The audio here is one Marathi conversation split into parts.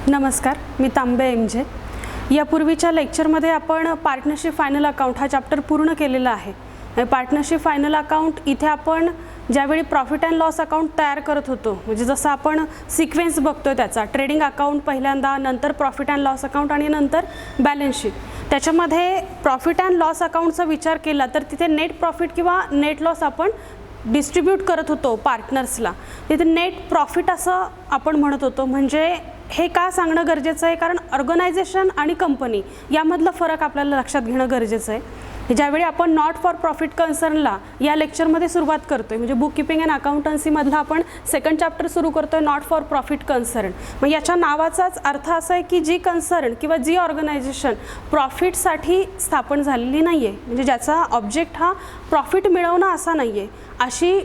नमस्कार, मी तांबे एमजे। यापूर्वीच्या लेक्चरमध्ये आपण पार्टनरशिप फायनल अकाउंट हा चॅप्टर पूर्ण केलेला आहे। पार्टनरशिप फायनल अकाउंट इथे आपण ज्यावेळी प्रॉफिट अँड लॉस अकाउंट तयार करत होतो, म्हणजे जसं आपण सिक्वेन्स बघतोय त्याचा ट्रेडिंग अकाउंट पहिल्यांदा, नंतर प्रॉफिट अँड लॉस अकाउंट आणि नंतर बॅलन्स शीट। त्याच्यामध्ये प्रॉफिट अँड लॉस अकाउंटचा विचार केला तर तिथे नेट प्रॉफिट किंवा नेट लॉस आपण डिस्ट्रीब्यूट करत होतो पार्टनर्सला। तिथे नेट प्रॉफिट असं आपण म्हणत होतो। म्हणजे हे का सांगणं गरजेचं आहे, कारण ऑर्गनायझेशन आणि कंपनी यामधला फरक आपल्याला लक्षात घेणं गरजेचं आहे। ज्यावेळी आपण नॉट फॉर प्रॉफिट कन्सर्नला या लेक्चरमध्ये सुरुवात करतोय, म्हणजे बुक कीपिंग अँड अकाउंटन्सीमधला आपण सेकंड चॅप्टर सुरू करतोय नॉट फॉर प्रॉफिट कन्सर्न। मग याच्या नावाचाच अर्थ असा आहे की जी कन्सर्न किंवा जी ऑर्गनायझेशन प्रॉफिटसाठी स्थापन झालेली नाही आहे, म्हणजे ज्याचा ऑब्जेक्ट हा प्रॉफिट मिळवणं असा नाही आहे, अशी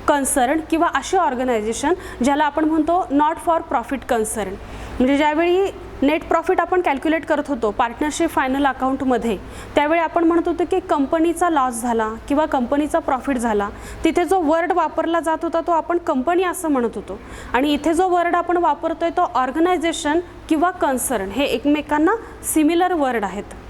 कन्सर्न किंवा अशी ऑर्गनायझेशन ज्याला आपण म्हणतो नॉट फॉर प्रॉफिट कन्सर्न। म्हणजे ज्यावेळी नेट प्रॉफिट आपण कॅल्क्युलेट करत होतो पार्टनरशिप फायनल अकाउंटमध्ये, त्यावेळी आपण म्हणत होतो की कंपनीचा लॉस झाला किंवा कंपनीचा प्रॉफिट झाला, तिथे जो वर्ड वापरला जात होता तो आपण कंपनी असं म्हणत होतो। आणि इथे जो वर्ड आपण वापरतोय तो ऑर्गनायझेशन किंवा कन्सर्न, हे एकमेकांना सिमिलर वर्ड आहेत।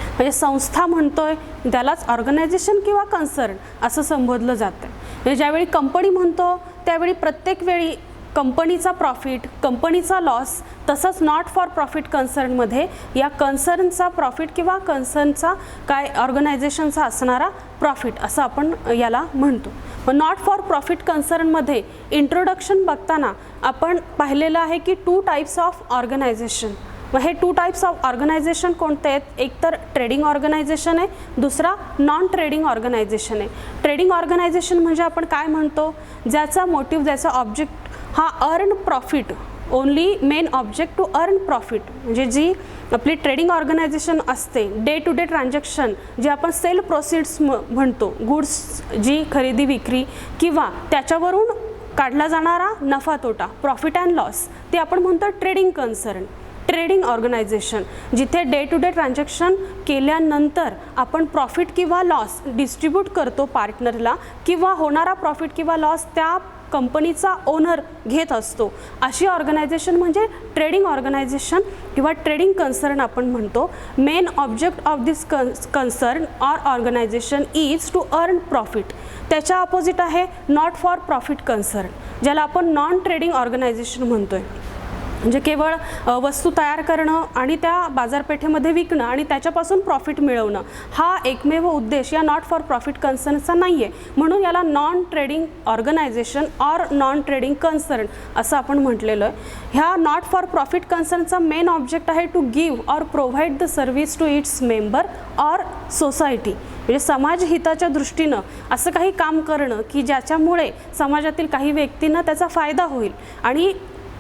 म्हणजे संस्था म्हणतोय त्यालाच ऑर्गनायझेशन किंवा कन्सर्न असं संबोधलं जातं। म्हणजे ज्यावेळी कंपनी म्हणतो त्यावेळी प्रत्येक वेळी कंपनीचा प्रॉफिट, कंपनीचा लॉस, तसंच नॉट फॉर प्रॉफिट कन्सर्नमध्ये या कन्सर्नचा प्रॉफिट किंवा कन्सर्नचा काय ऑर्गनायझेशनचा असणारा प्रॉफिट असं आपण याला म्हणतो। मग नॉट फॉर प्रॉफिट कन्सर्नमध्ये इंट्रोडक्शन बघताना आपण पाहिलेलं आहे की 2 टाइप्स ऑफ ऑर्गनायझेशन। मग हे 2 टाइप्स ऑफ ऑर्गनायझेशन कोणते आहेत? एक तर ट्रेडिंग ऑर्गनायझेशन आहे, दुसरा नॉन ट्रेडिंग ऑर्गनायझेशन आहे। ट्रेडिंग ऑर्गनायझेशन म्हणजे आपण काय म्हणतो, ज्याचा मोटिव्ह, ज्याचा ऑब्जेक्ट हा earn profit, only main object to earn profit. म्हणजे जी आपली ट्रेडिंग ऑर्गनायझेशन असते, डे टू डे ट्रान्झॅक्शन जे आपण सेल प्रोसीड्स म्हणतो, गुड्स जी खरेदी विक्री किंवा त्याच्यावरून काढला जाणारा नफा तोटा, प्रॉफिट अँड लॉस, ते आपण म्हणतो ट्रेडिंग कन्सर्न, ट्रेडिंग ऑर्गनायझेशन। जिथे डे टू डे ट्रान्झॅक्शन केल्यानंतर आपण प्रॉफिट किंवा लॉस डिस्ट्रीब्यूट करतो पार्टनरला, किंवा होणारा प्रॉफिट किंवा लॉस त्या कंपनीचा ओनर घेत असतो, अशी ऑर्गनायझेशन म्हणजे ट्रेडिंग ऑर्गनायझेशन किंवा ट्रेडिंग कन्सर्न आपण म्हणतो। Main object of this concern or organisation is to earn profit. त्याच्या अपोजिट आहे नॉट फॉर प्रॉफिट कन्सर्न, ज्याला आपण नॉन ट्रेडिंग ऑर्गनायझेशन म्हणतोय। म्हणजे केवळ वस्तू तयार करणं आणि त्या बाजारपेठेमध्ये विकणं आणि त्याच्यापासून प्रॉफिट मिळवणं हा एकमेव उद्देश या नॉट फॉर प्रॉफिट कन्सर्नचा नाही आहे, म्हणून याला non trading organisation or non trading concern असं आपण म्हटलेलं आहे। ह्या नॉट फॉर प्रॉफिट कन्सर्नचा मेन ऑब्जेक्ट आहे to give or provide the service to its member or society. म्हणजे समाज हिताच्या दृष्टीनं असं काही काम करणं की ज्याच्यामुळे समाजातील काही व्यक्तींना त्याचा फायदा होईल आणि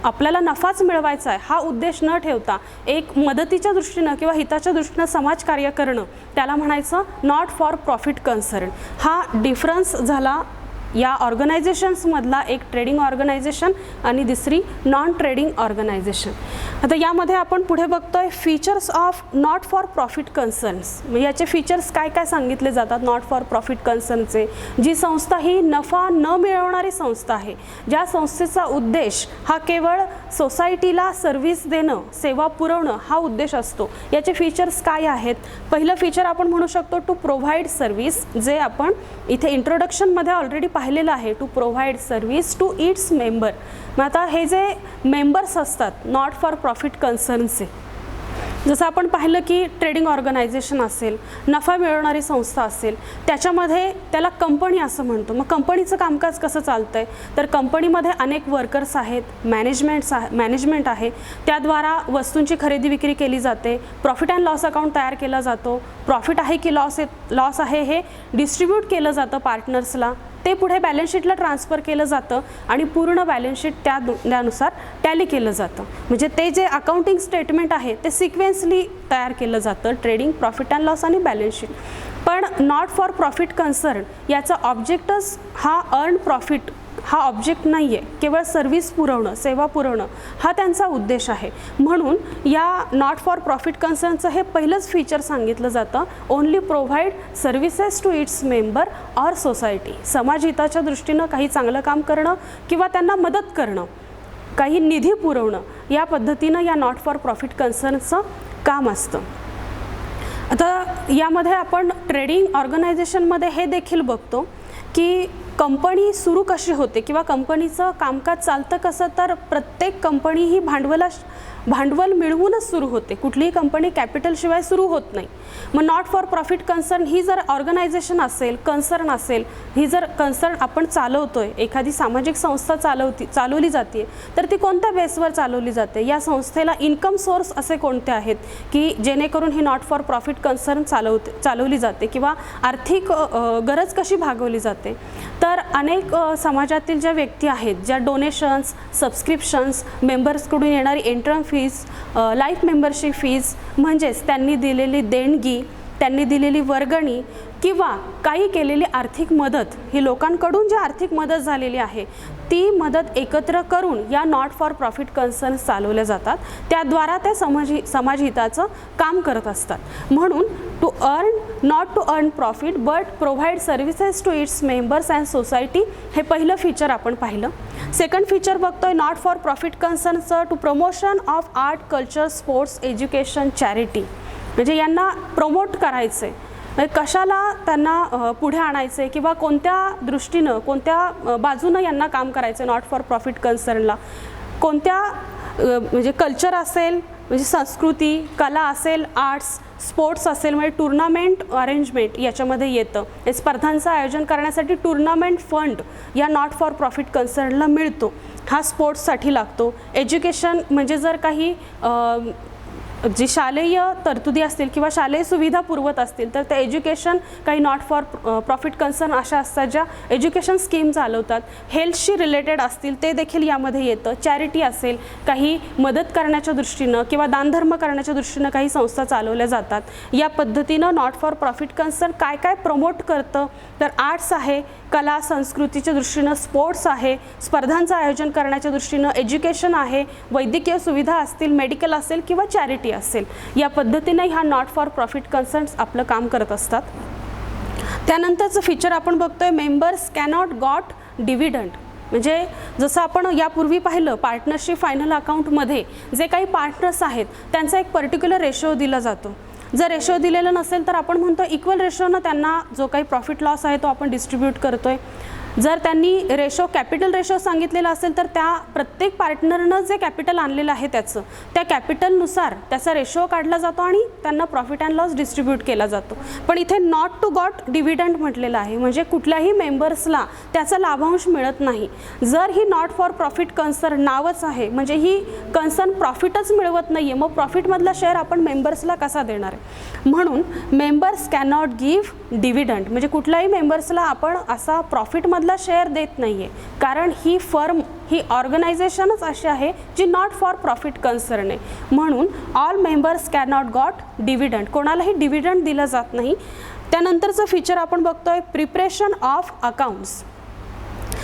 आपल्याला नफाच मिळवायचा आहे हा उद्देश न ठेवता एक मदतीच्या दृष्टीनं किंवा हिताच्या दृष्टीनं समाजकार्य करणं, त्याला म्हणायचं नॉट फॉर प्रॉफिट कन्सर्न। हा डिफरन्स झाला या ऑर्गनायझेशन्समधला, एक ट्रेडिंग ऑर्गनायझेशन आणि दुसरी नॉन ट्रेडिंग ऑर्गनायझेशन। आता यामध्ये आपण पुढे बघतोय features of not for profit concerns. म्हणजे याचे फीचर्स काय काय सांगितले जातात नॉट फॉर प्रॉफिट कन्सर्नचे। जी संस्था ही नफा न मिळवणारी संस्था आहे, ज्या संस्थेचा उद्देश हा केवळ सोसायटीला सर्व्हिस देणं, सेवा पुरवणं हा उद्देश असतो, याचे फीचर्स काय आहेत? पहिलं फीचर आपण म्हणू शकतो टू प्रोव्हाइड सर्व्हिस, जे आपण इथे इंट्रोडक्शनमध्ये ऑलरेडी पाहिलेलं आहे, to provide service to its member. मग आता हे जे मेंबर्स असतात नॉट फॉर प्रॉफिट कन्सर्नचे, जसं आपण पाहिलं की ट्रेडिंग ऑर्गनायझेशन असेल, नफा मिळवणारी संस्था असेल, त्याच्यामध्ये त्याला कंपनी असं म्हणतो। मग कंपनीचं कामकाज कसं चालतं आहे, तर कंपनीमध्ये अनेक वर्कर्स आहेत, मॅनेजमेंट आहे, त्याद्वारा वस्तूंची खरेदी विक्री केली जाते, प्रॉफिट अँड लॉस अकाउंट तयार केला जातो, प्रॉफिट आहे की लॉस आहे हे डिस्ट्रीब्यूट केलं जातं पार्टनर्सला, ते पुढे बॅलन्स शीटला ट्रान्सफर केलं जातं आणि पूर्ण बॅलन्स शीट त्यानुसार टॅली केलं जातं। म्हणजे ते जे अकाउंटिंग स्टेटमेंट आहे ते सिक्वेन्सली तयार केलं जातं, ट्रेडिंग, प्रॉफिट अँड लॉस आणि बॅलन्स शीट। पण नॉट फॉर प्रॉफिट कन्सर्न याचा ऑब्जेक्टच हा अर्न प्रॉफिट हा ऑब्जेक्ट नाही आहे, केवळ सर्व्हिस पुरवणं, सेवा पुरवणं हा त्यांचा उद्देश आहे। म्हणून या नॉट फॉर प्रॉफिट कन्सर्नचं हे पहिलंच फीचर सांगितलं जातं, only provide services to its member or society. समाजहिताच्या दृष्टीनं काही चांगलं काम करणं किंवा त्यांना मदत करणं, काही निधी पुरवणं या पद्धतीनं या नॉट फॉर प्रॉफिट कन्सर्नचं काम असतं. आता यामध्ये आपण ट्रेडिंग ऑर्गनायझेशनमध्ये हे देखील बघतो की कंपनी सुरू कशी होते किंवा कंपनीचं कामकाज चालतं कसं, तर प्रत्येक कंपनी ही भांडवल मिळवूनच सुरू होते. कुठलीही कंपनी कॅपिटलशिवाय सुरू होत नाही. मग नॉट फॉर प्रॉफिट कन्सर्न ही जर ऑर्गनायझेशन असेल, कन्सर्न असेल, ही जर कन्सर्न आपण चालवतोय, एखादी सामाजिक संस्था चालवली जाते, तर ती कोणत्या बेसवर चालवली जाते, या संस्थेला इन्कम सोर्स असे कोणते आहेत की जेणेकरून ही नॉट फॉर प्रॉफिट कन्सर्न चालवली जाते किंवा आर्थिक गरज कशी भागवली जाते. तर अनेक समाजातील ज्या व्यक्ती आहेत, ज्या डोनेशन्स, सबस्क्रिप्शन्स, मेंबर्सकडून येणारी entrance fees, life membership fees, म्हणजेच त्यांनी दिलेली देणगी, त्यांनी दिलेली वर्गणी किंवा काही केलेली आर्थिक मदत, ही लोकांकडून जी आर्थिक मदत झालेली आहे ती मदत एकत्र करून या नॉट फॉर प्रॉफिट कन्सर्न चालवल्या जातात. त्याद्वारा त्या समाजहिताचं काम करत असतात. म्हणून not to earn profit but provide services to its members and society, हे पहिलं फीचर आपण पाहिलं. सेकंड फीचर बघतोय नॉट फॉर प्रॉफिट कन्सर्नचं to promotion of art, culture, sports, education, charity, म्हणजे यांना प्रमोट करायचं आहे, कशाला त्यांना पुढे आणायचे किंवा कोणत्या दृष्टीनं, कोणत्या बाजूनं यांना काम करायचं. नॉट फॉर प्रॉफिट कन्सर्नला कोणत्या म्हणजे कल्चर असेल, म्हणजे संस्कृती, कला असेल, आर्ट्स, स्पोर्ट्स असेल, म्हणजे टुर्नामेंट अरेंजमेंट याच्यामध्ये येतं. हे स्पर्धांचं आयोजन करण्यासाठी टुर्नामेंट फंड या नॉट फॉर प्रॉफिट कन्सर्नला मिळतो, हा स्पोर्ट्ससाठी लागतो. एज्युकेशन म्हणजे जर काही जी शालेय तरतुदी असतील किंवा शालेय सुविधा पुरवत असतील तर त्या एज्युकेशन काही नॉट फॉर प्रॉफिट कन्सर्न अशा असतात ज्या एज्युकेशन स्कीम चालवतात. हेल्थशी रिलेटेड असतील ते देखील यामध्ये येतं. चॅरिटी असेल, काही मदत करण्याच्या दृष्टीनं किंवा दानधर्म करण्याच्या दृष्टीनं काही संस्था चालवल्या जातात. या पद्धतीनं नॉट फॉर प्रॉफिट कन्सर्न काय काय प्रमोट करतं, तर आर्ट्स आहे, कला संस्कृतीच्या दृष्टीनं स्पोर्ट्स आहे, स्पर्धांचं आयोजन करण्याच्या दृष्टीनं एज्युकेशन आहे, वैद्यकीय सुविधा असतील, मेडिकल असेल किंवा चॅरिटी असेल. या पद्धतीने ह्या नॉट फॉर प्रॉफिट कन्सर्न्स आपलं काम करत असतात. त्यानंतरचं फीचर आपण बघतोय मेंबर्स कॅनॉट गॉट डिव्हिडंड, म्हणजे जसं आपण यापूर्वी पाहिलं पार्टनरशिप फायनल अकाउंटमध्ये जे काही पार्टनर्स आहेत त्यांचा एक पर्टिक्युलर रेशो दिला जातो. जर रेशो दिलेला नसेल तर आपण म्हणतो इक्वल रेशोनं त्यांना जो काही प्रॉफिट लॉस आहे तो आपण डिस्ट्रीब्यूट करतोय. जर त्यांनी रेशो कॅपिटल रेशो सांगितलेला असेल तर त्या प्रत्येक पार्टनरनं जे कॅपिटल आणलेलं आहे त्या कॅपिटलनुसार त्याचा रेशो काढला जातो आणि त्यांना प्रॉफिट अँड लॉस डिस्ट्रीब्यूट केला जातो. पण इथे नॉट टू गॉट डिव्हिडंड म्हटलेलं आहे, म्हणजे कुठल्याही मेंबर्सला त्याचा लाभांश मिळत नाही. जर ही नॉट फॉर प्रॉफिट कन्सर्न नावच आहे म्हणजे ही कन्सर्न प्रॉफिटच मिळवत नाही आहे, मग प्रॉफिटमधला शेअर आपण मेंबर्सला कसा देणार आहे. म्हणून मेंबर्स कॅनॉट गिव्ह डिव्हिडंड, म्हणजे कुठल्याही मेंबर्सला आपण असा प्रॉफिटमधला शेअर देत नाही आहे, कारण ही फर्म, ही ऑर्गनायझेशनच अशी आहे जी नॉट फॉर प्रॉफिट कन्सर्न आहे. म्हणून all members cannot got dividend, कोणालाही डिव्हिडंड दिलं जात नाही. त्यानंतरचं फीचर आपण बघतोय प्रिपरेशन ऑफ अकाउंट्स,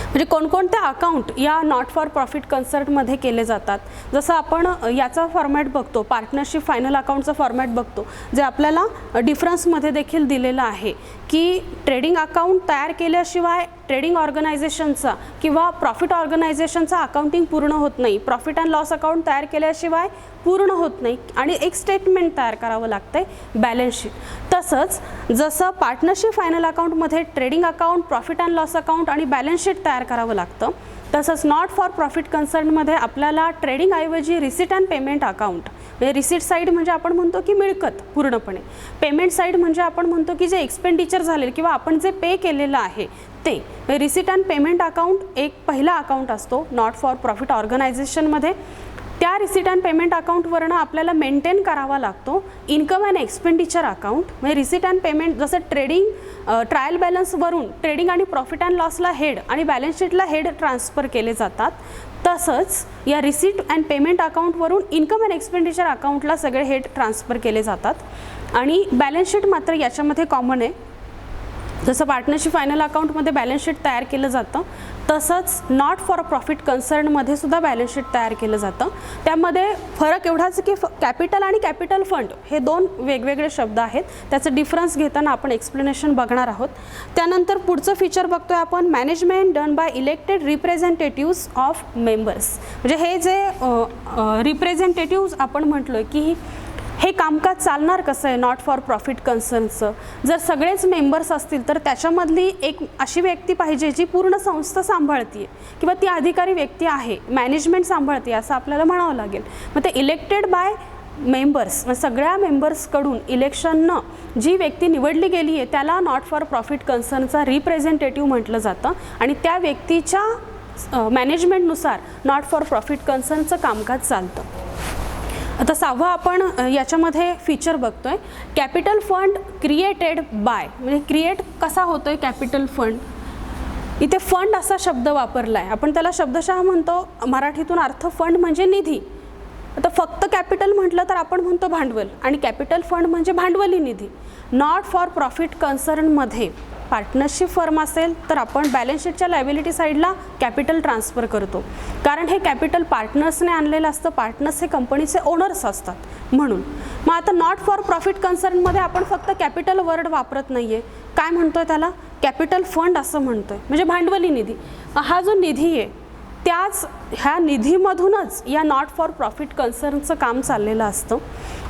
म्हणजे कोणकोणते अकाउंट या नॉट फॉर प्रॉफिट कन्सर्नमध्ये केले जातात. जसं आपण याचा फॉर्मॅट बघतो, पार्टनरशिप फायनल अकाउंटचा फॉर्मॅट बघतो, जे आपल्याला डिफरन्समध्ये देखील दिलेलं आहे की ट्रेडिंग अकाउंट तयार केल्याशिवाय ट्रेडिंग ऑर्गनायझेशनचा किंवा प्रॉफिट ऑर्गनायझेशनचा अकाउंटिंग पूर्ण होत नाही. प्रॉफिट अँड लॉस अकाउंट तयार केल्याशिवाय पूर्ण होत नाही आणि एक स्टेटमेंट तयार करावं लागतंय, बॅलन्स शीट. तसंच जसं पार्टनरशिप फायनल अकाउंटमध्ये trading account, profit and loss account आणि बॅलन्स शीट तयार करावं लागतं, तसंच नॉट फॉर प्रॉफिट कन्सर्नमध्ये आपल्याला ट्रेडिंगऐवजी रिसीट अँड पेमेंट अकाउंट, म्हणजे रिसीट साईड म्हणजे आपण म्हणतो की मिळकत पूर्णपणे, पेमेंट साईड म्हणजे आपण म्हणतो की जे एक्सपेंडिचर झालेलं किंवा आपण जे पे केलेलं आहे ते. रिसीट अँड पेमेंट अकाउंट एक पहिला अकाउंट असतो नॉट फॉर प्रॉफिट ऑर्गनायझेशनमध्ये. त्या रिसीट अँड पेमेंट अकाउंटवरनं आपल्याला मेंटेन करावा लागतो इन्कम अँड एक्सपेंडिचर अकाउंट. म्हणजे रिसीट अँड पेमेंट जसं ट्रायल बॅलन्सवरून ट्रेडिंग आणि प्रॉफिट अँड लॉसला हेड आणि बॅलन्स शीटला हेड ट्रान्सफर केले जातात, तसंच या रिसीट अँड पेमेंट अकाउंटवरून इन्कम अँड एक्सपेंडिचर अकाउंटला सगळे हेड ट्रान्सफर केले जातात. आणि बॅलन्स शीट मात्र याच्यामध्ये कॉमन आहे. जसं पार्टनरशिप फायनल अकाउंटमध्ये बॅलन्स शीट तयार केलं जातं, तसंच नॉट फॉर प्रॉफिट कन्सर्नमध्ये सुद्धा बॅलन्स शीट तयार केलं जातं. त्यामध्ये फरक एवढाच की कॅपिटल आणि कॅपिटल फंड हे दोन वेगवेगळे शब्द आहेत. त्याचं डिफरन्स घेताना आपण एक्सप्लेनेशन बघणार आहोत. त्यानंतर पुढचं फीचर बघतोय आपण, management done by elected representatives of members. म्हणजे हे जे रिप्रेझेंटेटिव्स आपण म्हटलोय की हे कामकाज चालणार कसं आहे नॉट फॉर प्रॉफिट कन्सर्नचं. जर सगळेच मेंबर्स असतील तर त्याच्यामधली एक अशी व्यक्ती पाहिजे जी पूर्ण संस्था सांभाळते किंवा ती अधिकारी व्यक्ती आहे, मॅनेजमेंट सांभाळते असं आपल्याला म्हणावं लागेल. मग ते इलेक्टेड बाय मेंबर्स, सगळ्या मेंबर्सकडून इलेक्शननं जी व्यक्ती निवडली गेली आहे त्याला नॉट फॉर प्रॉफिट कन्सर्नचा रिप्रेझेंटेटिव्ह म्हटलं जातं आणि त्या व्यक्तीच्या मॅनेजमेंटनुसार नॉट फॉर प्रॉफिट कन्सर्नचं कामकाज चालतं. आता 6वं आपण याच्यामध्ये फीचर बघतोय, कॅपिटल फंड क्रिएटेड बाय. म्हणजे क्रिएट कसा होतोय कॅपिटल फंड, इथे फंड असा शब्द वापरला आहे. आपण त्याला शब्दशः म्हणतो मराठीतून अर्थ फंड म्हणजे निधी. आता फक्त कॅपिटल म्हटलं तर आपण म्हणतो भांडवल आणि कॅपिटल फंड म्हणजे भांडवली निधी. नॉट फॉर प्रॉफिट कन्सर्नमध्ये पार्टनरशिप फर्म असेल तर आपण बॅलन्स शीटच्या लायबिलिटी साईडला कॅपिटल ट्रान्सफर करतो, कारण हे कॅपिटल पार्टनर्सने आणलेलं असतं. पार्टनर्स हे कंपनीचे ओनर्स असतात म्हणून. मग आता नॉट फॉर प्रॉफिट कन्सर्नमध्ये आपण फक्त कॅपिटल वर्ड वापरत नाही आहे, काय म्हणतोय त्याला, कॅपिटल फंड असं म्हणतोय. म्हणजे भांडवली निधी. हा जो निधी आहे त्याच ह्या निधीमधूनच या नॉट फॉर प्रॉफिट कन्सर्नचं काम चाललेलं असतं.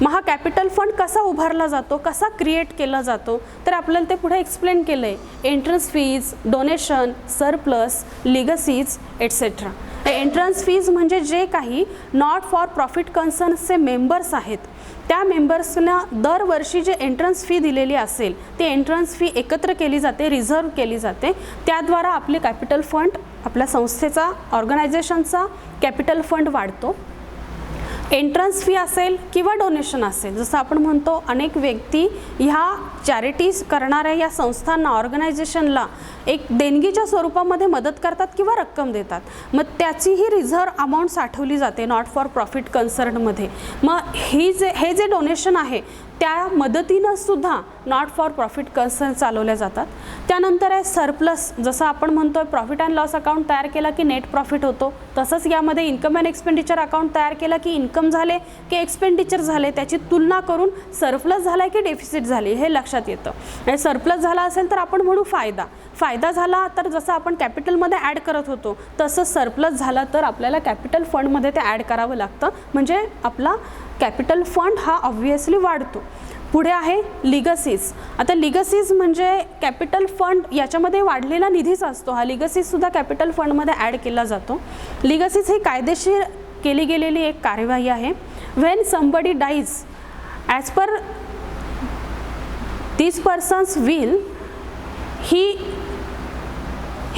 मग हा कॅपिटल फंड कसा उभारला जातो, कसा क्रिएट केला जातो, तर आपल्याला ते पुढे एक्सप्लेन केलं आहे. Entrance fees, donation, surplus, legacies et cetera. Entrance fees म्हणजे जे काही नॉट फॉर प्रॉफिट कन्सर्नचे मेंबर्स आहेत त्या मेंबर्सना दरवर्षी जे एंट्रन्स फी दिलेली असेल ती एंट्रन्स फी एकत्र केली जाते, रिझर्व केली जाते. त्याद्वारा आपले कॅपिटल फंड, आपल्या संस्थेचा, ऑर्गनायझेशनचा कॅपिटल फंड वाढतो. एंट्रन्स फी असेल किंवा डोनेशन असेल, जसं आपण म्हणतो अनेक व्यक्ती ह्या चॅरिटीज करणाऱ्या या संस्थांना, ऑर्गनायझेशनला एक देणगीच्या स्वरूपामध्ये मदत करतात किंवा रक्कम देतात. मग त्याचीही रिझर्व अमाऊंट साठवली जाते नॉट फॉर प्रॉफिट कन्सर्नमध्ये. मग हे जे डोनेशन आहे त्या मदतीनं सुद्धा नॉट फॉर प्रॉफिट कन्सर्न चालवल्या जातात. त्यानंतर आहे सरप्लस. जसं आपण म्हणतो प्रॉफिट अँड लॉस अकाउंट तयार केला की नेट प्रॉफिट होतो, तसंच यामध्ये इन्कम अँड एक्सपेंडिचर अकाउंट तयार केला की इन्कम झाले की एक्सपेंडिचर झाले त्याची तुलना करून सरप्लस झाला की डेफिसिट झाली हे लक्षात येतं. आणि सरप्लस झाला असेल तर आपण म्हणू फायदा झाला तर जसं आपण कॅपिटलमध्ये ॲड करत होतो तसं सरप्लस झाला तर आपल्याला कॅपिटल फंडमध्ये ते ॲड करावं लागतं. म्हणजे आपला कॅपिटल फंड हा ऑब्व्हियसली वाढतो. पुढे आहे लिगसीज. आता लिगसीज म्हणजे कॅपिटल फंड याच्यामध्ये वाढलेला निधीच असतो. हा लिगसीजसुद्धा कॅपिटल फंडमध्ये ॲड केला जातो. लिगसीज ही कायदेशीर केली गेलेली एक कार्यवाही आहे. When somebody dies as per this persons will he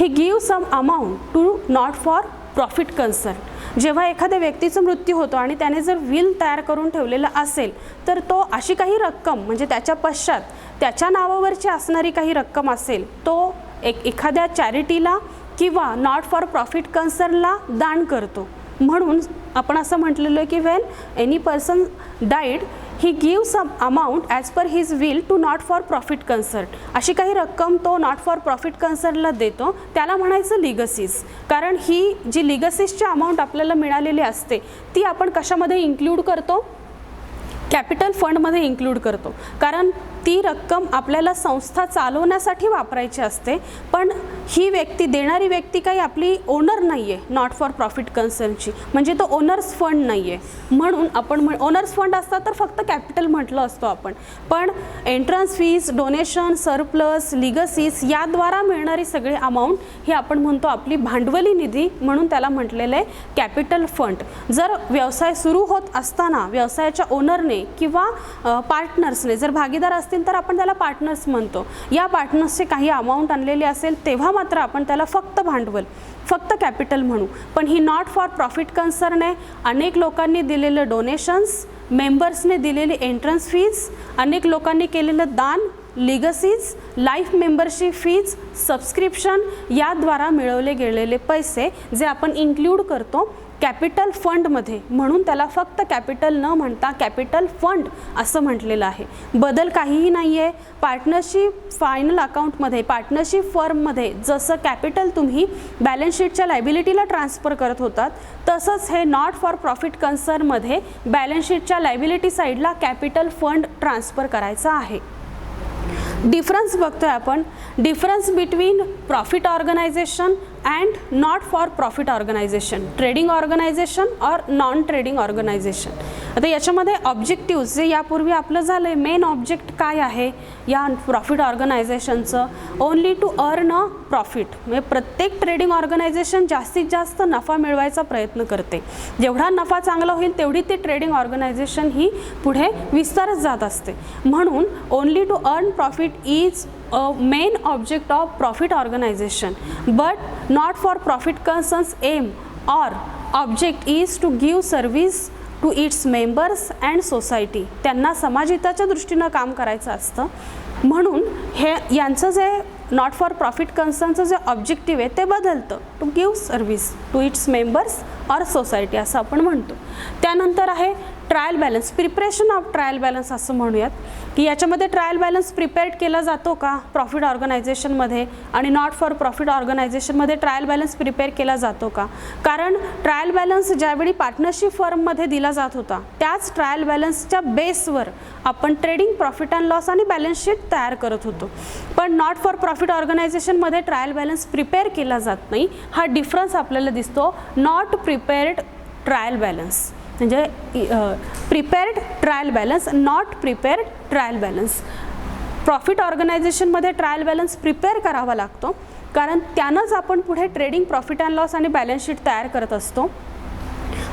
give some amount to not for profit concern. जेव्हा एखाद्या व्यक्तीचा मृत्यू होतो आणि त्याने जर विल तयार करून ठेवलेला असेल तर तो अशी काही रक्कम म्हणजे त्याच्या पश्चात त्याच्या नावावरची असणारी काही रक्कम असेल तो एखाद्या चॅरिटीला किंवा नॉट फॉर प्रॉफिट कन्सर्नला दान करतो. म्हणून आपण असं म्हटलेलं आहे की when any person died he give some amount as per his will to not for profit concern. अशी काही रक्कम तो नॉट फॉर प्रॉफिट कन्सर्नला देतो, त्याला म्हणायचं लिगसीज. कारण ही जी लिगसीजची अमाऊंट आपल्याला मिळालेली असते ती आपण कशामध्ये इन्क्लूड करतो, कॅपिटल फंडमध्ये इन्क्लूड करतो. कारण ती रक्कम आपल्याला संस्था चालवण्यासाठी वापरायची असते. पण ही व्यक्ती, देणारी व्यक्ती काही आपली ओनर नाही आहे नॉट फॉर प्रॉफिट कन्सर्नची, म्हणजे तो ओनर्स फंड नाही आहे. म्हणून आपण ओनर्स फंड असतात तर फक्त कॅपिटल म्हटलं असतो आपण. पण एंट्रन्स फीज, डोनेशन, सरप्लस, लिगसीज याद्वारा मिळणारी सगळी अमाऊंट ही आपण म्हणतो आपली भांडवली निधी, म्हणून त्याला म्हटलेलं आहे कॅपिटल फंड. जर व्यवसाय सुरू होत असताना व्यवसायाच्या ओनरने किंवा पार्टनर्सने जर भागीदार असतील तर आपण त्याला पार्टनर्स म्हणतो. या पार्टनर्सचे काही अमाऊंट आणलेली असेल तेव्हा मात्र आपण त्याला फक्त भांडवल, फक्त कॅपिटल म्हणू. पण ही नॉट फॉर प्रॉफिट कन्सर्न आहे. अनेक लोकांनी दिलेलं डोनेशन्स, मेंबर्सने दिलेली एंट्रन्स फीज, अनेक लोकांनी केलेलं दान, लिगसीज, लाईफ मेंबरशिप फीज, सबस्क्रिप्शन याद्वारा मिळवले गेलेले पैसे जे आपण इन्क्लूड करतो कॅपिटल फंडमध्ये, म्हणून त्याला फक्त कॅपिटल न म्हणता कॅपिटल फंड असं म्हटलेलं आहे. बदल काहीही नाही आहे. पार्टनरशिप फायनल अकाउंटमध्ये, पार्टनरशिप फर्ममध्ये जसं कॅपिटल तुम्ही बॅलन्स शीटच्या लायबिलिटीला ट्रान्सफर करत होतात, तसंच हे नॉट फॉर प्रॉफिट कन्सर्नमध्ये बॅलन्स शीटच्या लायबिलिटी साईडला कॅपिटल फंड ट्रान्सफर करायचा आहे. डिफरन्स बघतोय आपण. Difference between profit organisation and not for profit organisation, trading organisation और नॉन ट्रेडिंग ऑर्गनायझेशन. आता याच्यामध्ये ऑब्जेक्टिव्स जे यापूर्वी आपलं झालं आहे, मेन ऑब्जेक्ट काय आहे या प्रॉफिट ऑर्गनायझेशनचं? Only to earn a profit. म्हणजे प्रत्येक ट्रेडिंग ऑर्गनायझेशन जास्तीत जास्त नफा मिळवायचा प्रयत्न करते. जेवढा नफा चांगला होईल तेवढी ती ट्रेडिंग ऑर्गनायझेशन ही पुढे विस्तारत जात असते. म्हणून only to earn profit is a main object of profit organization, but not for profit concerns aim or object is to give service to its members and society. त्यांना समाजहिताच्या दृष्टीनं काम करायचं असतं. म्हणून हे यांचं जे नॉट फॉर प्रॉफिट कन्सर्नचं जे ऑब्जेक्टिव्ह आहे ते बदलतं. To give service to its members or society असं आपण म्हणतो. त्यानंतर आहे trial balance, preparation of trial balance असं म्हणूयात की याच्यामध्ये ट्रायल बॅलन्स प्रिपेअर्ड केला जातो का प्रॉफिट ऑर्गनायझेशनमध्ये आणि नॉट फॉर प्रॉफिट ऑर्गनायझेशनमध्ये ट्रायल बॅलन्स प्रिपेअर केला जातो का? कारण ट्रायल बॅलन्स ज्यावेळी पार्टनरशिप फर्ममध्ये दिला जात होता त्याच ट्रायल बॅलन्सच्या बेसवर आपण ट्रेडिंग प्रॉफिट अँड लॉस आणि बॅलन्स शीट तयार करत होतो. पण नॉट फॉर प्रॉफिट ऑर्गनायझेशनमध्ये ट्रायल बॅलन्स प्रिपेअर केला जात नाही. हा डिफरन्स आपल्याला दिसतो. नॉट प्रिपेअर्ड ट्रायल बॅलन्स म्हणजे prepared trial balance, not prepared trial balance. Profit ऑर्गनायझेशनमध्ये ट्रायल बॅलन्स प्रिपेअर करावा लागतो कारण त्यानंच आपण पुढे ट्रेडिंग प्रॉफिट अँड लॉस आणि बॅलन्स शीट तयार करत असतो.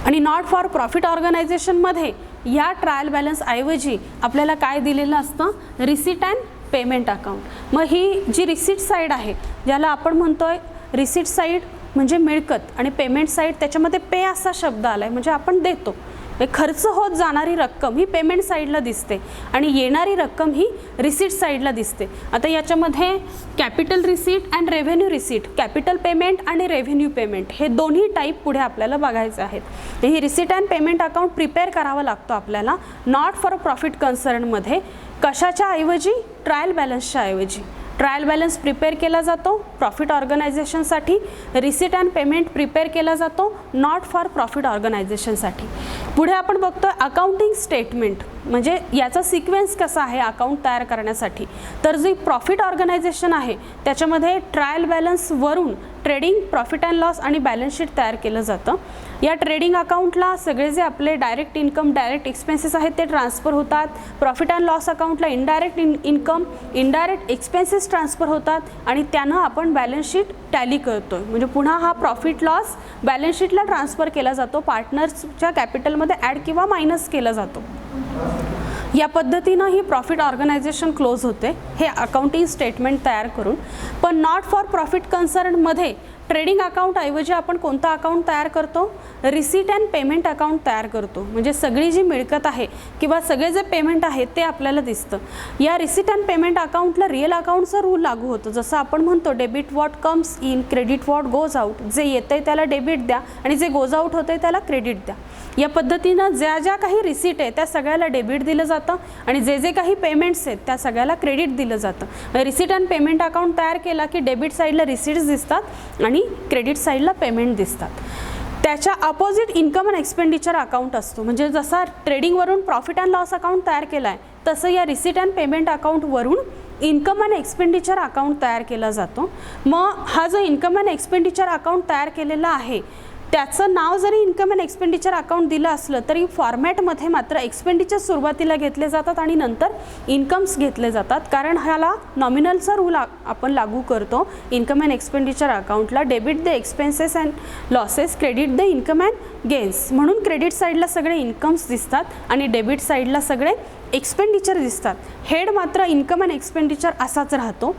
आणि नॉट फॉर प्रॉफिट ऑर्गनायझेशनमध्ये या ट्रायल बॅलन्स ऐवजी आपल्याला काय दिलेलं असतं? Receipt and payment account. मग ही जी रिसीट साईड आहे ज्याला आपण म्हणतोय रिसीट साईड म्हणजे मिळकत आणि पेमेंट साईड त्याच्यामध्ये पे असा शब्द आला आहे म्हणजे आपण देतो. खर्च होत जाणारी रक्कम ही पेमेंट साईडला दिसते आणि येणारी रक्कम ही रिसीट साईडला दिसते. आता याच्यामध्ये capital receipt and revenue receipt, capital payment आणि रेव्हेन्यू पेमेंट हे दोन्ही टाईप पुढे आपल्याला बघायचे आहेत. ही receipt and payment account prepare करावा लागतो आपल्याला नॉट फॉर प्रॉफिट कन्सर्नमध्ये. कशाच्या ऐवजी? ट्रायल बॅलन्सच्या ऐवजी. ट्रायल बॅलन्स प्रिपेअर केला जातो प्रॉफिट ऑर्गनायझेशनसाठी, रिसीट अँड पेमेंट प्रिपेअर केला जातो नॉट फॉर प्रॉफिट ऑर्गनायझेशनसाठी. पुढे आपण बघतोय अकाउंटिंग स्टेटमेंट म्हणजे याचा सिक्वेन्स कसा आहे अकाउंट तयार करण्यासाठी. तर जी प्रॉफिट ऑर्गनायझेशन आहे त्याच्यामध्ये ट्रायल बॅलन्सवरून ट्रेडिंग प्रॉफिट अँड लॉस आणि बॅलन्स शीट तयार केलं जातं. या ट्रेडिंग अकाउंटला सगळे जे आपले डायरेक्ट इन्कम, डायरेक्ट एक्सपेन्सेस आहेत ते ट्रान्सफर होतात. प्रॉफिट अँड लॉस अकाउंटला indirect income, indirect expenses transfer होतात आणि त्यानं आपण बॅलन्स शीट टॅली करतो. म्हणजे पुन्हा हा प्रॉफिट लॉस बॅलन्स शीटला ट्रान्सफर केला जातो, पार्टनर्सच्या कॅपिटलमध्ये ॲड किंवा मायनस केला जातो. या पद्धतीनं ही प्रॉफिट ऑर्गनायझेशन क्लोज होते हे अकाउंटिंग स्टेटमेंट तयार करून. पण नॉट फॉर प्रॉफिट कन्सर्नमध्ये ट्रेडिंग अकाउंट ऐवजी आपण कोणता अकाउंट तयार करतो? रिसीट अँड पेमेंट अकाउंट तयार करतो. म्हणजे सगळी जी मिळकत आहे किंवा सगळे जे पेमेंट आहे ते आपल्याला दिसतं. या रिसीट अँड पेमेंट अकाउंटला रिअल अकाउंटचा रूल लागू होतो. जसं आपण म्हणतो debit what comes in, credit what goes out. जे येतं आहे त्याला डेबिट द्या आणि जे गोज आउट होतं आहे त्याला क्रेडिट द्या. या पद्धतीनं ज्या ज्या काही रिसीट आहे त्या सगळ्याला डेबिट दिलं जातं आणि जे जे काही पेमेंट्स आहेत त्या सगळ्याला क्रेडिट दिलं जातं. रिसीट अँड पेमेंट अकाउंट तयार केला की डेबिट साईडला रिसीट्स दिसतात आणि क्रेडिट साईडला पेमेंट दिसतात. त्याच्या opposite income and expenditure account असतो. म्हणजे जसा ट्रेडिंगवरून प्रॉफिट अँड लॉस अकाउंट तयार केला आहे तसं या रिसीट अँड पेमेंट अकाउंटवरून इन्कम अँड एक्सपेंडिचर अकाउंट तयार केला जातो. मग हा जो इन्कम अँड एक्सपेंडिचर अकाउंट तयार केलेला आहे त्याचं नाव जरी इन्कम अँड एक्सपेंडिचर अकाउंट दिलं असलं तरी फॉर्मॅटमध्ये मात्र एक्सपेंडिचर सुरुवातीला घेतले जातात आणि नंतर इन्कम्स घेतले जातात. कारण ह्याला नॉमिनलचा रूल आपण लागू करतो. इन्कम अँड एक्सपेंडिचर अकाउंटला debit the expenses and losses, credit the income and gains. म्हणून क्रेडिट साईडला सगळे इन्कम्स दिसतात आणि डेबिट साईडला सगळे एक्सपेंडिचर दिसतात. हेड मात्र इन्कम अँड एक्सपेंडिचर असाच राहतो.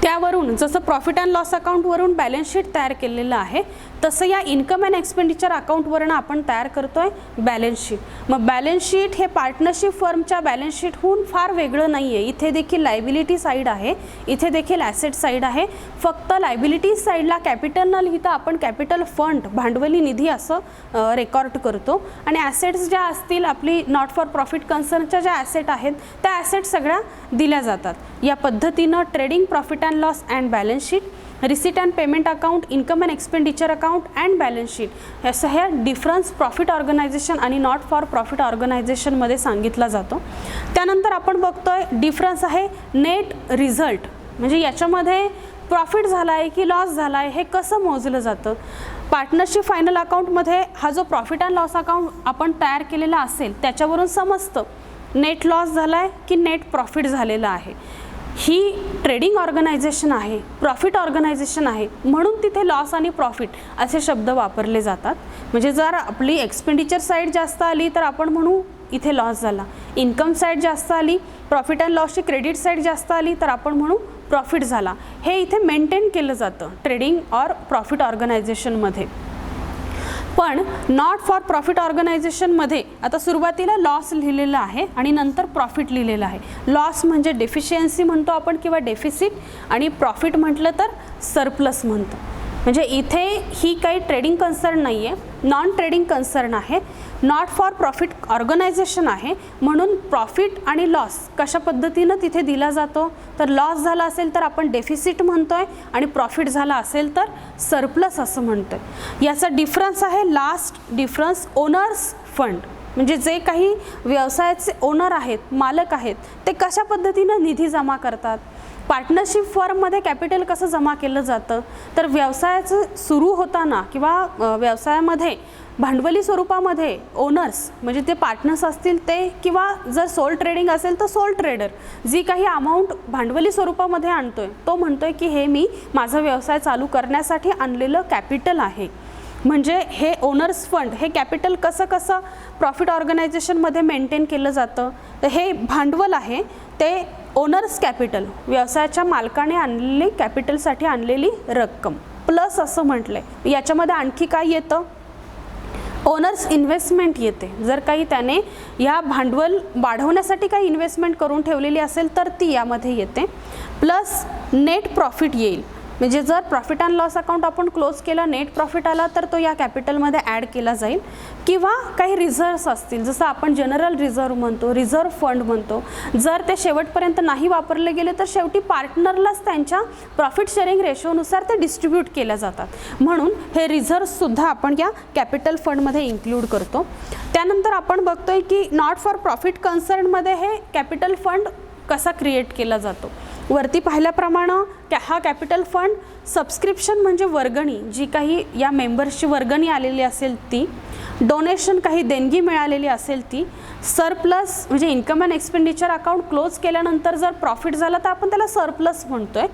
त्यावरून जसं प्रॉफिट अँड लॉस अकाउंटवरून बॅलन्स शीट तयार केलेलं आहे तसं या इन्कम अँड एक्सपेंडिचर अकाउंटवरनं आपण तयार करतोय बॅलन्स शीट. मग बॅलन्स शीट हे पार्टनरशिप फर्मच्या बॅलन्स शीटहून फार वेगळं नाही आहे. इथे देखील लायबिलिटी साईड आहे, इथे देखील ॲसेट साईड आहे. फक्त लायबिलिटी साईडला कॅपिटल न लिहिता आपण कॅपिटल फंड भांडवली निधी असं रेकॉर्ड करतो आणि ॲसेट्स ज्या असतील आपली नॉट फॉर प्रॉफिट कन्सर्नच्या ज्या ॲसेट आहेत त्या ॲसेट सगळ्या दिल्या जातात. या पद्धतीनं trading profit and loss and balance sheet, receipt and payment account, income and expenditure account and balance sheet असं ह्या डिफरन्स प्रॉफिट ऑर्गनायझेशन आणि नॉट फॉर प्रॉफिट ऑर्गनायझेशनमध्ये सांगितला जातो. त्यानंतर आपण बघतोय डिफरन्स आहे नेट रिझल्ट, म्हणजे याच्यामध्ये प्रॉफिट झाला आहे की लॉस झाला आहे हे कसं मोजलं जातं. पार्टनरशिप फायनल अकाउंटमध्ये हा जो प्रॉफिट अँड लॉस अकाउंट आपण तयार केलेला असेल त्याच्यावरून समजतं नेट लॉस झाला आहे की नेट प्रॉफिट झालेला आहे. ही ट्रेडिंग ऑर्गनायझेशन आहे, प्रॉफिट ऑर्गनायझेशन आहे, म्हणून तिथे लॉस आणि प्रॉफिट असे शब्द वापरले जातात. म्हणजे जर आपली एक्सपेंडिचर साईड जास्त आली तर आपण म्हणू इथे लॉस झाला, इन्कम साईड जास्त आली, प्रॉफिट अँड लॉसची क्रेडिट साईड जास्त आली तर आपण म्हणू प्रॉफिट झाला. हे इथे मेंटेन केलं जातं ट्रेडिंग ऑर प्रॉफिट ऑर्गनायझेशनमध्ये. पण नॉट फॉर प्रॉफिट ऑर्गनायझेशनमध्ये आता सुरुवातीला लॉस लिहिलेला आहे आणि नंतर प्रॉफिट लिहिलेलं आहे. लॉस म्हणजे डेफिशियन्सी म्हणतो आपण किंवा डेफिसिट, आणि प्रॉफिट म्हटलं तर सरप्लस म्हणतो. म्हणजे इथे ही काही ट्रेडिंग कन्सर्न नाही आहे, नॉन ट्रेडिंग कन्सर्न आहे, नॉट फॉर प्रॉफिट ऑर्गनायझेशन आहे. म्हणून प्रॉफिट आणि लॉस कशा पद्धतीनं तिथे दिला जातो तर लॉस झाला असेल तर आपण डेफिसिट म्हणतोय आणि प्रॉफिट झाला असेल तर सरप्लस असं म्हणतोय. याचा डिफरन्स आहे लास्ट डिफरन्स ओनर्स फंड, म्हणजे जे काही व्यवसायाचे ओनर आहेत, मालक आहेत, ते कशा पद्धतीनं निधी जमा करतात. पार्टनरशिप फर्ममध्ये कॅपिटल कसं जमा केलं जातं तर व्यवसायाचं सुरू होताना किंवा व्यवसायामध्ये भांडवली स्वरूपामध्ये ओनर्स म्हणजे ते पार्टनर्स असतील ते, किंवा जर सोल ट्रेडिंग असेल तर सोल ट्रेडर जी काही अमाऊंट भांडवली स्वरूपामध्ये आणतोय तो म्हणतोय की हे मी माझा व्यवसाय चालू करण्यासाठी आणलेलं कॅपिटल आहे. म्हणजे हे ओनर्स फंड हे कॅपिटल कसं प्रॉफिट ऑर्गनायझेशनमध्ये मेंटेन केलं जातं तर हे भांडवल आहे ते ओनर्स कॅपिटल, व्यवसायाच्या मालकाने आणलेली कॅपिटलसाठी आणलेली रक्कम प्लस असं म्हटलंय. याच्यामध्ये आणखी काय येतं, ओनर्स इन्व्हेस्टमेंट येते. जर काही त्याने या भांडवल वाढवण्यासाठी काही इन्व्हेस्टमेंट करून ठेवलेली असेल तर ती यामध्ये येते. प्लस नेट प्रॉफिट येईल, म्हणजे जर प्रॉफिट अँड लॉस अकाउंट आपण क्लोज केला, नेट प्रॉफिट आला तर तो या कॅपिटलमध्ये ॲड केला जाईल. किंवा काही रिझर्व्स असतील, जसं आपण जनरल रिझर्व म्हणतो, रिझर्व फंड म्हणतो, जर ते शेवटपर्यंत नाही वापरले गेले तर शेवटी पार्टनरलाच त्यांच्या प्रॉफिट शेअरिंग रेशोनुसार ते डिस्ट्रीब्यूट केल्या जातात. म्हणून हे रिझर्व्ससुद्धा आपण या कॅपिटल फंडमध्ये इन्क्लूड करतो. त्यानंतर आपण बघतोय की नॉट फॉर प्रॉफिट कन्सर्नमध्ये हे कॅपिटल फंड कसा क्रिएट केला जातो. वरती पाहिल्याप्रमाणे हा कॅपिटल फंड सबस्क्रिप्शन म्हणजे वर्गणी, जी काही या मेंबर्सची वर्गणी आलेली असेल ती, डोनेशन काही देणगी मिळालेली असेल ती, सरप्लस म्हणजे income and expenditure account close केल्यानंतर जर प्रॉफिट झाला तर आपण त्याला सरप्लस म्हणतोय.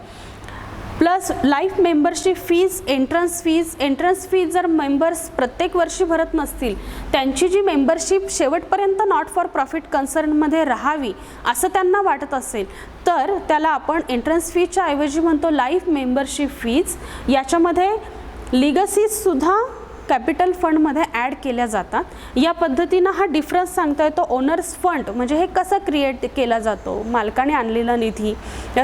Plus life membership fees, entrance fees जर मेंबर्स प्रत्येक वर्षी भरत नसतील, त्यांची जी मेंबरशिप शेवटपर्यंत नॉट फॉर प्रॉफिट कन्सर्नमध्ये राहावी असं त्यांना वाटत असेल तर त्याला आपण एंट्रन्स फीजच्या ऐवजी म्हणतो लाईफ मेंबरशिप फीज. याच्यामध्ये लिगसीजसुद्धा कॅपिटल फंडमध्ये ॲड केल्या जातात. या पद्धतीनं हा डिफरन्स सांगता येतो. ओनर्स फंड म्हणजे हे कसं क्रिएट केला जातो, मालकाने आणलेला निधी.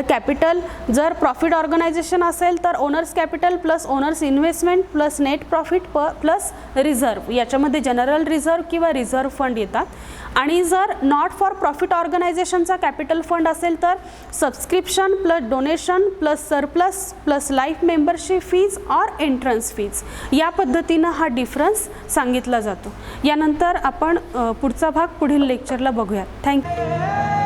कॅपिटल जर प्रॉफिट ऑर्गनायझेशन असेल तर owner's capital plus owner's investment plus net profit plus reserve, याच्यामध्ये जनरल रिझर्व किंवा रिझर्व फंड येतात. आणि जर नॉट फॉर प्रॉफिट ऑर्गनायझेशनचा कॅपिटल फंड असेल तर subscription plus donation plus surplus plus life membership fees or entrance fees, या पद्धतीनं हा डिफरन्स सांगितला जातो. यानंतर आपण पुढचा भाग पुढील लेक्चरला बघूयात. थँक्यू.